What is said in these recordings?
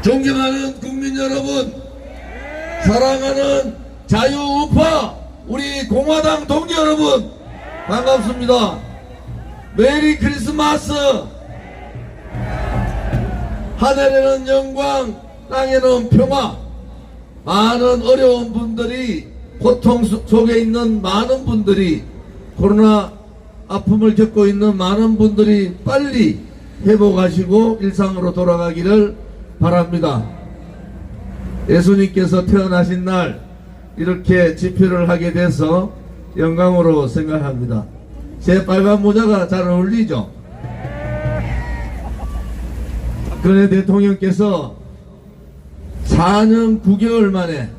존경하는 국민 여러분, 사랑하는 자유우파 우리 공화당 동지 여러분, 반갑습니다. 메리 크리스마스. 하늘에는 영광, 땅에는 평화. 많은 어려운 분들이, 고통 속에 있는 많은 분들이, 코로나 아픔을 겪고 있는 많은 분들이 빨리 회복하시고 일상으로 돌아가기를 바랍니다. 예수님께서 태어나신 날 이렇게 집회를 하게 돼서 영광으로 생각합니다. 제 빨간 모자가 잘 어울리죠? 박근혜 대통령께서 4년 9개월 만에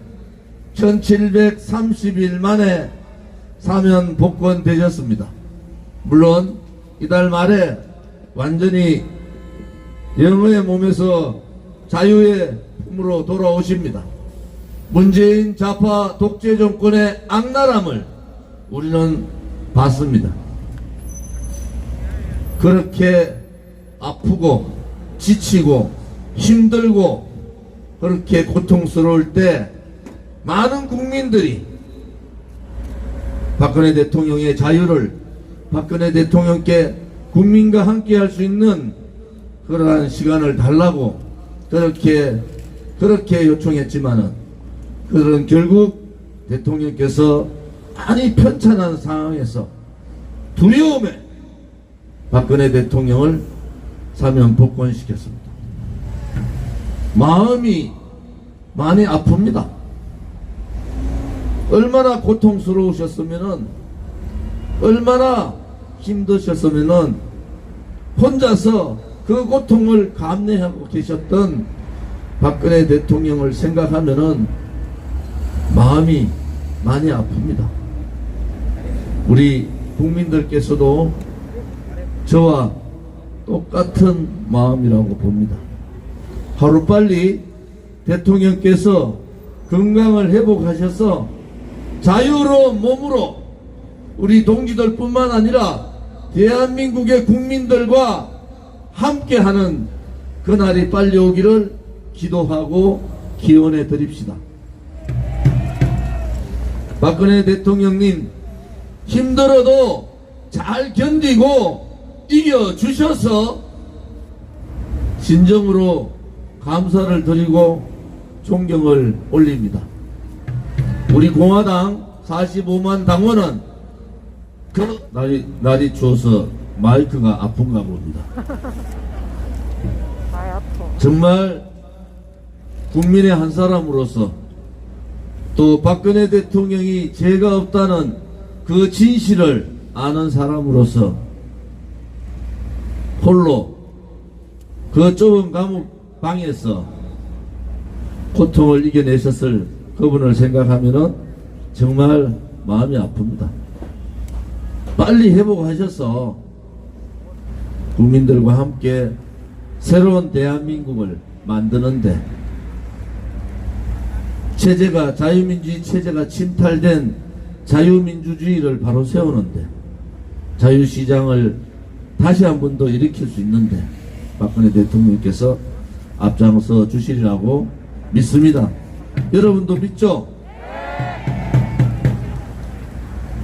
1730일 만에 사면 복권되셨습니다. 물론 이달 말에 완전히 영의 몸에서 자유의 품으로 돌아오십니다. 문재인 좌파 독재 정권의 악랄함을 우리는 봤습니다. 그렇게 아프고 지치고 힘들고 그렇게 고통스러울 때 많은 국민들이 박근혜 대통령의 자유를, 박근혜 대통령께 국민과 함께 할 수 있는 그러한 시간을 달라고 그렇게 요청했지만은, 그런 결국 대통령께서 많이 편찮은 상황에서 두려움에 박근혜 대통령을 사면 복권시켰습니다. 마음이 많이 아픕니다. 얼마나 고통스러우셨으면은, 얼마나 힘드셨으면은 혼자서 그 고통을 감내하고 계셨던 박근혜 대통령을 생각하면은 마음이 많이 아픕니다. 우리 국민들께서도 저와 똑같은 마음이라고 봅니다. 하루빨리 대통령께서 건강을 회복하셔서 자유로운 몸으로 우리 동지들 뿐만 아니라 대한민국의 국민들과 함께하는 그날이 빨리 오기를 기도하고 기원해 드립시다. 박근혜 대통령님, 힘들어도 잘 견디고 이겨주셔서 진정으로 감사를 드리고 존경을 올립니다. 우리 공화당 45만 당원은 날이 추워서 마이크가 아픈가 봅니다. 정말 국민의 한 사람으로서, 또 박근혜 대통령이 죄가 없다는 그 진실을 아는 사람으로서 홀로 그 좁은 감옥 방에서 고통을 이겨내셨을 그분을 생각하면은 정말 마음이 아픕니다. 빨리 회복하셔서 국민들과 함께 새로운 대한민국을 만드는데, 체제가, 자유민주주의 체제가 침탈된 자유민주주의를 바로 세우는데, 자유시장을 다시 한 번 더 일으킬 수 있는데 박근혜 대통령께서 앞장서 주시리라고 믿습니다. 여러분도 믿죠?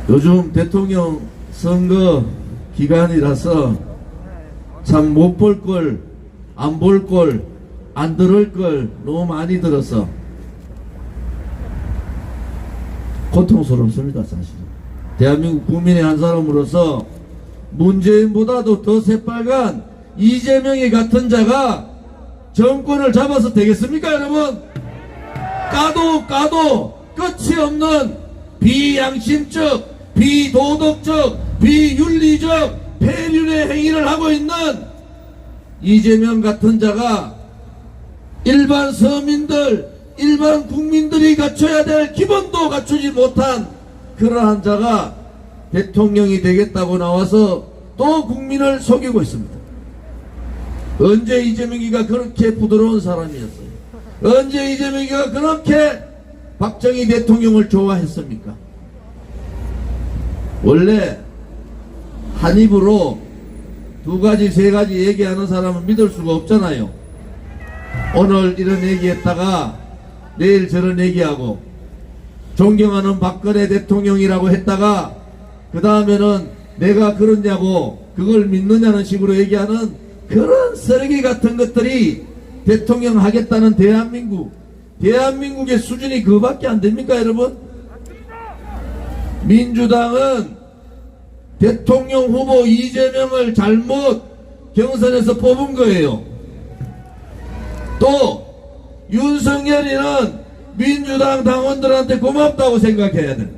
요즘 대통령 선거 기간이라서 참 못 볼 걸, 안 볼 걸, 안 들을 걸 너무 많이 들어서 고통스럽습니다. 사실 대한민국 국민의 한 사람으로서 문재인보다도 더 새빨간 이재명이 같은 자가 정권을 잡아서 되겠습니까, 여러분? 까도 끝이 없는 비양심적, 비도덕적, 비윤리적 폐륜의 행위를 하고 있는 이재명 같은 자가 일반 서민들, 일반 국민들이 갖춰야 될 기본도 갖추지 못한 그러한 자가 대통령이 되겠다고 나와서 또 국민을 속이고 있습니다. 언제 이재명이가 그렇게 부드러운 사람이었어요? 언제 이재명이가 그렇게 박정희 대통령을 좋아했습니까? 원래 한 입으로 두 가지 세 가지 얘기하는 사람은 믿을 수가 없잖아요. 오늘 이런 얘기했다가 내일 저런 얘기하고 존경하는 박근혜 대통령이라고 했다가 그 다음에는 내가 그러냐고 그걸 믿느냐는 식으로 얘기하는 그런 쓰레기 같은 것들이 대통령 하겠다는 대한민국의 수준이 그거밖에 안 됩니까 여러분? 민주당은 대통령 후보 이재명을 잘못 경선에서 뽑은 거예요. 또 윤석열이는 민주당 당원들한테 고맙다고 생각해야 돼.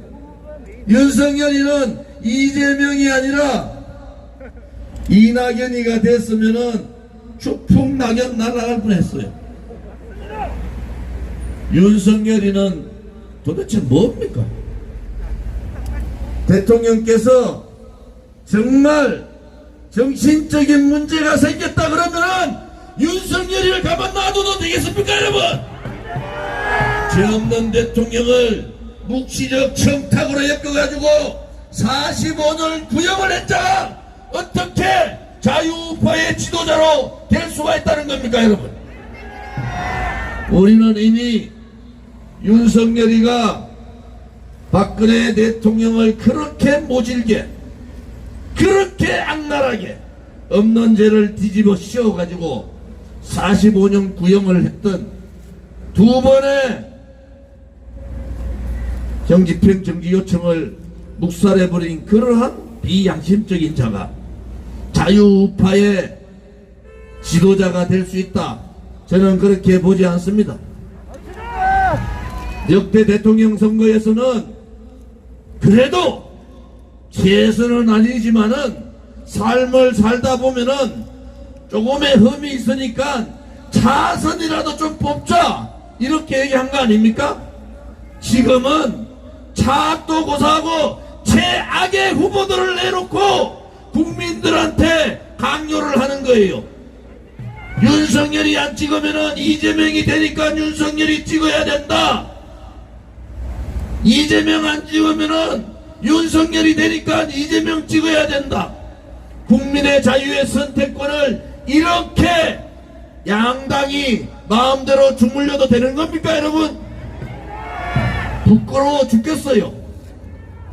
윤석열이는 이재명이 아니라 이낙연이가 됐으면은 추풍낙연 날아갈 뻔했어요. 윤석열이는 도대체 뭡니까? 대통령께서 정말 정신적인 문제가 생겼다 그러면은 윤석열이를 가만 놔둬도 되겠습니까 여러분? 죄 없는 대통령을 묵시적 청탁으로 엮어가지고 45년 구형을 했자 어떻게 자유우파의 지도자로 될 수가 있다는 겁니까 여러분? 우리는 이미 윤석열이가 박근혜 대통령을 그렇게 모질게 그렇게 악랄하게 없는 죄를 뒤집어 씌워가지고 45년 구형을 했던 두 번의 정집행 정지 요청을 묵살해버린 그러한 비양심적인 자가 자유우파의 지도자가 될 수 있다. 저는 그렇게 보지 않습니다. 역대 대통령 선거에서는 그래도 최선은 아니지만은 삶을 살다 보면은 조금의 흠이 있으니까 차선이라도 좀 뽑자 이렇게 얘기한 거 아닙니까? 지금은 차악도 고사하고 최악의 후보들을 내놓고 국민들한테 강요를 하는 거예요. 윤석열이 안 찍으면은 이재명이 되니까 윤석열이 찍어야 된다. 이재명 안 찍으면은 윤석열이 되니까 이재명 찍어야 된다. 국민의 자유의 선택권을 이렇게 양당이 마음대로 주물려도 되는 겁니까 여러분? 부끄러워 죽겠어요.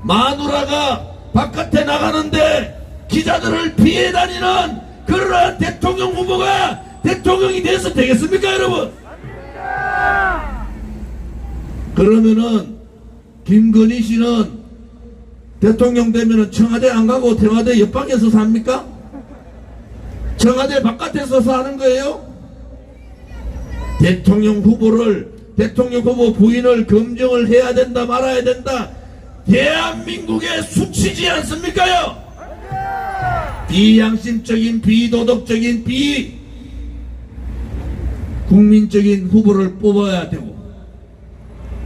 마누라가 바깥에 나가는데 기자들을 피해 다니는 그러한 대통령 후보가 대통령이 돼서 되겠습니까 여러분? 그러면은 김건희 씨는 대통령 되면은 청와대 안 가고 청와대 옆방에서 삽니까? 청와대 바깥에서 사는 거예요? 대통령 후보 부인을 검증을 해야 된다 말아야 된다. 대한민국의 수치지 않습니까요? 비양심적인 비도덕적인 비국민적인 후보를 뽑아야 되고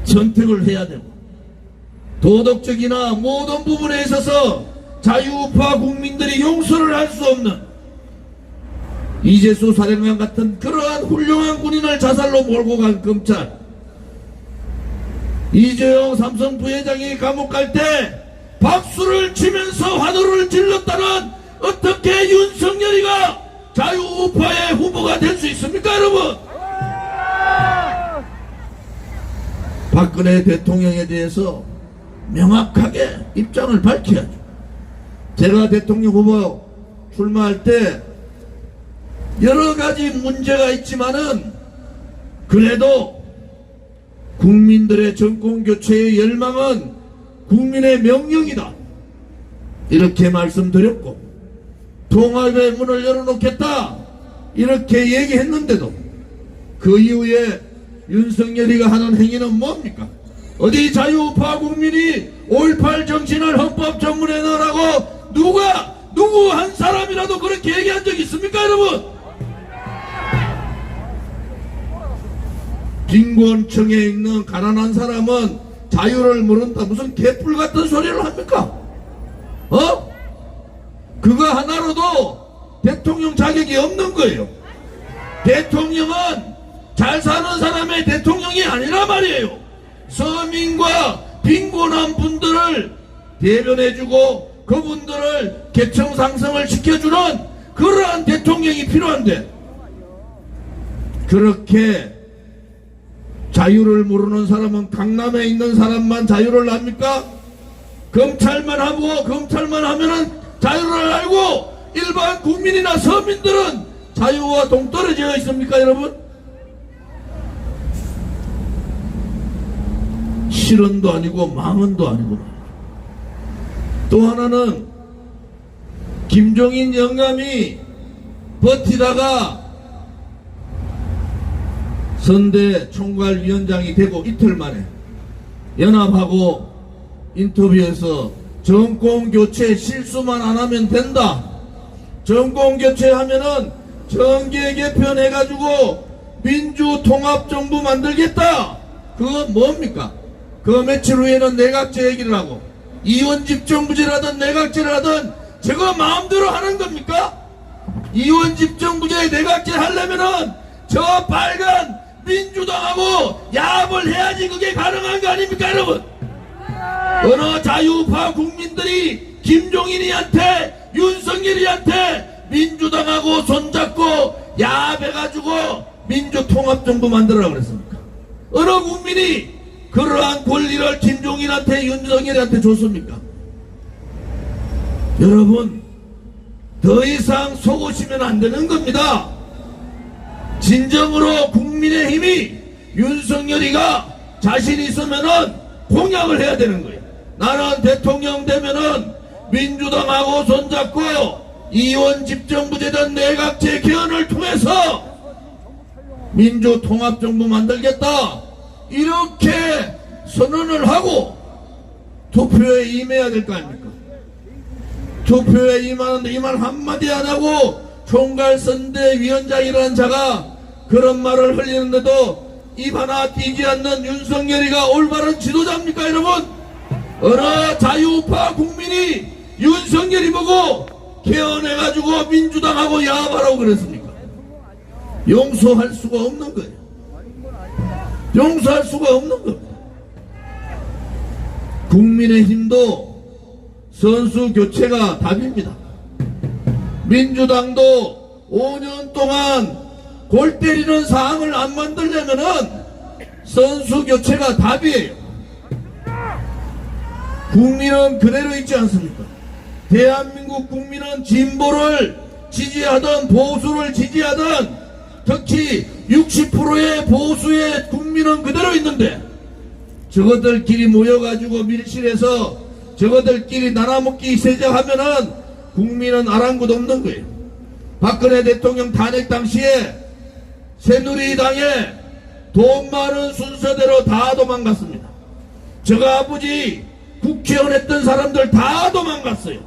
선택을 해야 되고 도덕적이나 모든 부분에 있어서 자유우파 국민들이 용서를 할 수 없는 이재수 사령관 같은 그러한 훌륭한 군인을 자살로 몰고 간 검찰, 이재용 삼성 부회장이 감옥 갈 때 박수를 치면서 환호를 질렀다는 어떻게 윤석열이가 자유우파의 후보가 될 수 있습니까 여러분? 박근혜 대통령에 대해서 명확하게 입장을 밝혀야죠. 제가 대통령 후보 출마할 때 여러 가지 문제가 있지만은 그래도 국민들의 정권 교체의 열망은 국민의 명령이다 이렇게 말씀드렸고 통합의 문을 열어놓겠다 이렇게 얘기했는데도 그 이후에 윤석열이가 하는 행위는 뭡니까? 어디 자유우파 국민이 5.18 정신을 헌법 전문에 넣으라고 누구 한 사람이라도 그렇게 얘기한 적 있습니까 여러분? 빈곤층에 있는 가난한 사람은 자유를 모른다 무슨 개뿔 같은 소리를 합니까? 그거 하나로도 대통령 자격이 없는 거예요. 대통령은 잘 사는 사람의 대통령이 아니라 말이에요. 서민과 빈곤한 분들을 대변해주고 그분들을 계층 상승을 시켜주는 그러한 대통령이 필요한데 그렇게 자유를 모르는 사람은 강남에 있는 사람만 자유를 압니까? 검찰만 하면은 자유를 알고 일반 국민이나 서민들은 자유와 동떨어져 있습니까, 여러분? 실언도 아니고 망언도 아니고. 또 하나는 김종인 영감이 버티다가 선대 총괄위원장이 되고 이틀 만에 연합하고 인터뷰에서 정권교체 실수만 안 하면 된다. 정권교체 하면은 정계 개편해가지고 민주통합정부 만들겠다. 그거 뭡니까? 그 며칠 후에는 내각제 얘기를 하고 이원집정부제라든 내각제라든 저거 마음대로 하는 겁니까? 이원집정부제 내각제 하려면은 저 빨간 민주당하고 야합을 해야지 그게 가능한 거 아닙니까, 여러분? 어느 자유파 국민들이 김종인이한테 윤석열이한테 민주당하고 손잡고 야합해가지고 민주통합정부 만들어라 그랬습니까? 어느 국민이 그러한 권리를 김종인한테 윤석열이한테 줬습니까? 여러분, 더 이상 속으시면 안 되는 겁니다. 진정으로 국민의힘이 윤석열이가 자신 있으면은 공약을 해야 되는 거예요. 나는 대통령 되면은 민주당하고 손잡고 이원집정부제든 내각제 개헌을 통해서 민주통합정부 만들겠다. 이렇게 선언을 하고 투표에 임해야 될 거 아닙니까? 투표에 임하는데 이 말 한마디 안 하고 총괄선대위원장이라는 자가 그런 말을 흘리는데도 입 하나 띄지 않는 윤석열이가 올바른 지도자입니까, 여러분? 어느 자유파 국민이 윤석열이 보고 개헌해가지고 민주당하고 야합하라고 그랬습니까? 용서할 수가 없는 거예요. 용서할 수가 없는 겁니다. 국민의힘도 선수 교체가 답입니다. 민주당도 5년 동안 골 때리는 사항을 안 만들려면은 선수 교체가 답이에요. 국민은 그대로 있지 않습니까? 대한민국 국민은 진보를 지지하든 보수를 지지하든 특히 60%의 보수의 국민은 그대로 있는데 저것들끼리 모여가지고 밀실에서 저것들끼리 나눠먹기 시작하면은 국민은 아랑곳 없는 거예요. 박근혜 대통령 탄핵 당시에 새누리당에 돈 많은 순서대로 다 도망갔습니다. 저 아버지 국회의원 했던 사람들 다 도망갔어요.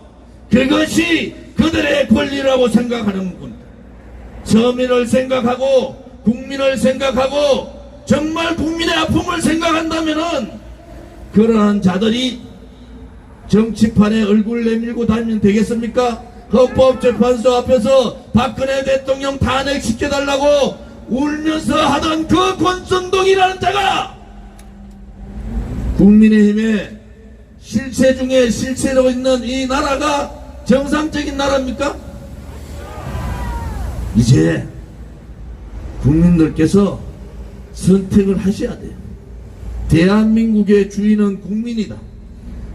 그것이 그들의 권리라고 생각하는 겁니다. 서민을 생각하고 국민을 생각하고 정말 국민의 아픔을 생각한다면은 그러한 자들이 정치판에 얼굴 내밀고 다니면 되겠습니까? 헌법재판소 앞에서 박근혜 대통령 탄핵시켜달라고 울면서 하던 그 권선동이라는 자가 국민의힘의 실체 중에 실체로 있는 이 나라가 정상적인 나라입니까? 이제 국민들께서 선택을 하셔야 돼요. 대한민국의 주인은 국민이다.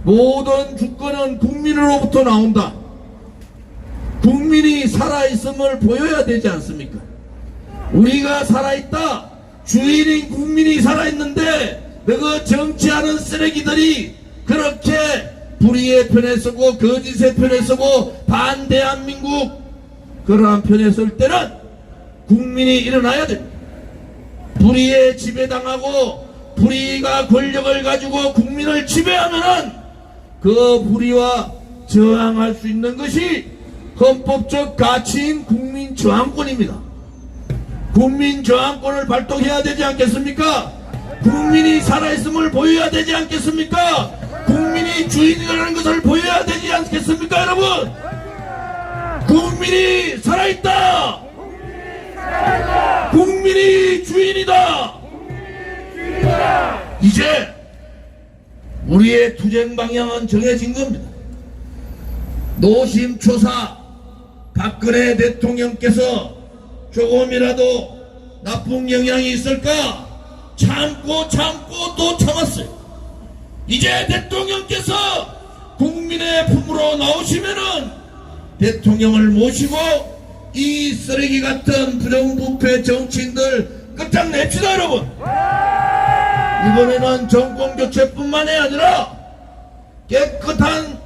모든 주권은 국민으로부터 나온다. 국민이 살아있음을 보여야 되지 않습니까? 우리가 살아있다. 주인인 국민이 살아있는데 너그 정치하는 쓰레기들이 그렇게 불의의 편에 서고 거짓의 편에 서고 반대한민국 그러한 편에 설 때는 국민이 일어나야 됩니다. 불의에 지배당하고 불의가 권력을 가지고 국민을 지배하면은 그 불의와 저항할 수 있는 것이 헌법적 가치인 국민저항권입니다. 국민저항권을 발동해야 되지 않겠습니까? 국민이 살아있음을 보여야 되지 않겠습니까? 국민이 주인이라는 것을 보여야 되지 않겠습니까, 여러분? 국민이 살아있다! 국민이 주인이다! 이제 우리의 투쟁 방향은 정해진 겁니다. 노심초사 박근혜 대통령께서 조금이라도 나쁜 영향이 있을까 참고 또 참았어요. 이제 대통령께서 국민의 품으로 나오시면은 대통령을 모시고 이 쓰레기 같은 부정부패 정치인들 끝장냅시다 여러분. 이번에는 정권 교체뿐만이 아니라 깨끗한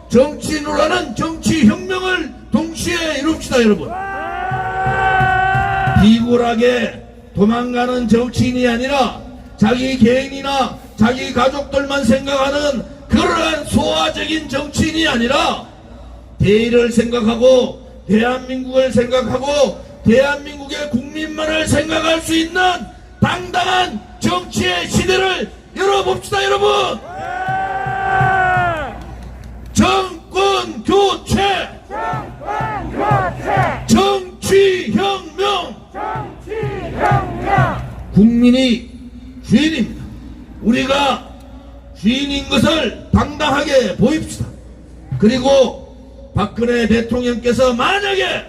정치인으로라는 정치혁명을 동시에 이룹시다 여러분. 비굴하게 도망가는 정치인이 아니라 자기 개인이나 자기 가족들만 생각하는 그러한 소화적인 정치인이 아니라 대의를 생각하고 대한민국을 생각하고 대한민국의 국민만을 생각할 수 있는 당당한 정치의 시대를 열어봅시다 여러분. 정권 교체, 정치혁명. 국민이 주인입니다. 우리가 주인인 것을 당당하게 보입시다. 그리고 박근혜 대통령께서 만약에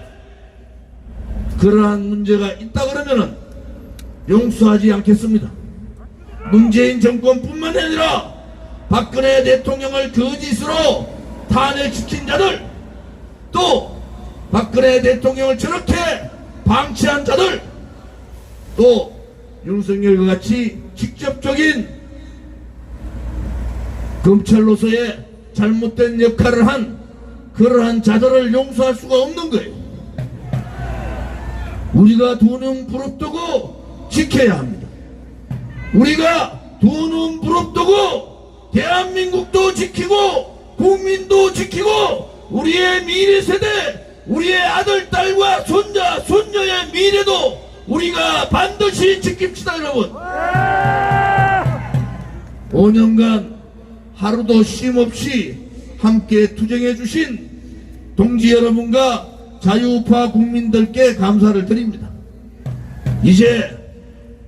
그러한 문제가 있다 그러면은 용서하지 않겠습니다. 문재인 정권뿐만 아니라 박근혜 대통령을 거짓으로 탄핵시킨 자들, 또 박근혜 대통령을 저렇게 방치한 자들, 또 윤석열과 같이 직접적인 검찰로서의 잘못된 역할을 한 그러한 자들을 용서할 수가 없는 거예요. 우리가 두 눈 부릅뜨고 지켜야 합니다. 우리가 두 눈 부릅뜨고 대한민국도 지키고 국민도 지키고 우리의 미래 세대, 우리의 아들, 딸과 손자, 손녀의 미래도 우리가 반드시 지킵시다 여러분. 5년간 하루도 쉼 없이 함께 투쟁해 주신 동지 여러분과 자유우파 국민들께 감사를 드립니다. 이제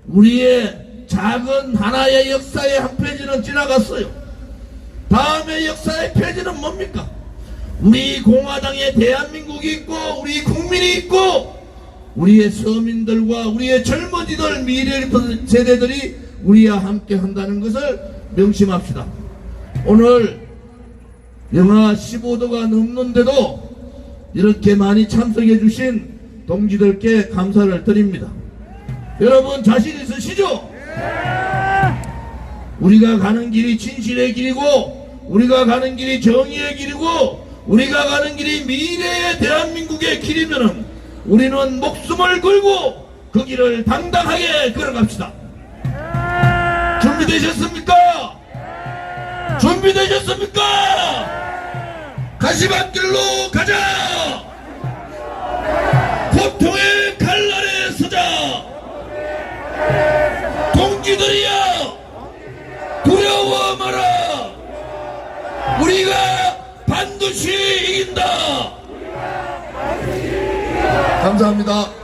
우리의 작은 하나의 역사의 한 페이지는 지나갔어요. 다음의 역사의 페이지는 뭡니까? 우리 공화당에 대한민국이 있고 우리 국민이 있고 우리의 서민들과 우리의 젊은이들 미래 세대들이 우리와 함께 한다는 것을 명심합시다. 오늘 영하 15도가 넘는데도 이렇게 많이 참석해 주신 동지들께 감사를 드립니다. 여러분 자신 있으시죠? 우리가 가는 길이 진실의 길이고 우리가 가는 길이 정의의 길이고 우리가 가는 길이 미래의 대한민국의 길이면은 우리는 목숨을 걸고 그 길을 당당하게 걸어갑시다. 준비되셨습니까? 준비되셨습니까? 가시밭길로 가자. 고통의 갈날에 서자. 동지들이여 두려워 마라. 우리가 반드시 이긴다. 감사합니다.